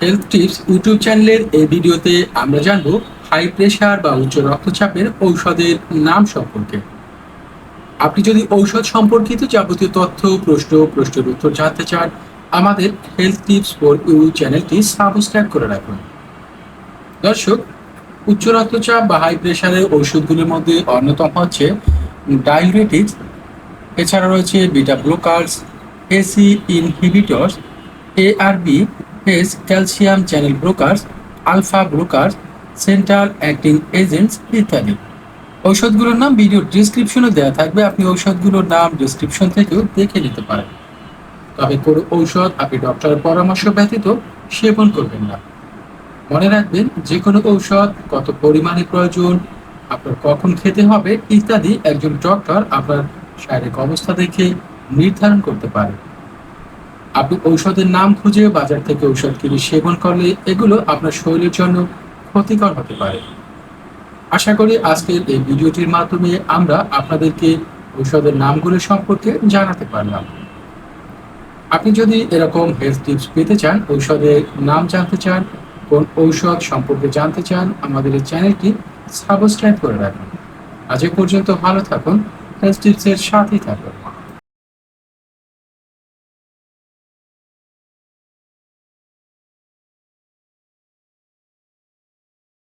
Health tips YouTube চ্যানেলের এই ভিডিওতে আমরা জানব হাই প্রেশার বা উচ্চ রক্তচাপের ঔষধের নাম সম্পর্কে। আপনি যদি ঔষধ সম্পর্কিত যাবতীয় তথ্য, প্রশ্নের উত্তর জানতে চান, আমাদের হেলথ টিপস ফর ইউ চ্যানেলটি সাবস্ক্রাইব করে রাখুন। দর্শক, উচ্চ রক্তচাপ বা হাই প্রেশারের ঔষধগুলির মধ্যে অন্যতম হচ্ছে ডায়ুরেটিক্স, এছাড়া রয়েছে beta blockers, ACE inhibitors, ARB, as calcium channel blockers, alpha blockers, central acting agents ইত্যাদি। ঔষধগুলোর নাম ভিডিও ডিসক্রিপশনে দেওয়া থাকবে, আপনি ঔষধগুলোর নাম ডিসক্রিপশন থেকেও দেখে নিতে পারেন। তবে কোনো ঔষধ আপনি ডক্টরের পরামর্শ ব্যতীত সেবন করবেন না। মনে রাখবেন, যে কোনো ঔষধ কত পরিমাণে প্রয়োজন, আপনার কখন খেতে হবে ইত্যাদি একজন ডক্টর আপনার শারীরিক অবস্থা দেখে নির্ধারণ করতে পারে। আপনি ঔষধের নাম খুঁজে বাজার থেকে ঔষধ কিনে সেবন করলে এগুলো আপনার শরীরের জন্য ক্ষতিকর হতে পারে। আশা করি আজকের এই ভিডিওটির মাধ্যমে আমরা আপনাদেরকে ঔষধের নামগুলো সম্পর্কে জানাতে পারলাম। আপনি যদি এরকম হেলথ টিপস পেতে চান, ঔষধের নাম জানতে চান, কোন ঔষধ সম্পর্কে জানতে চান, আমাদের এই চ্যানেলটি সাবস্ক্রাইব করে রাখুন। আজ এ পর্যন্ত ভালো থাকুন, হেলথ টিপসের সাথেই থাকুন।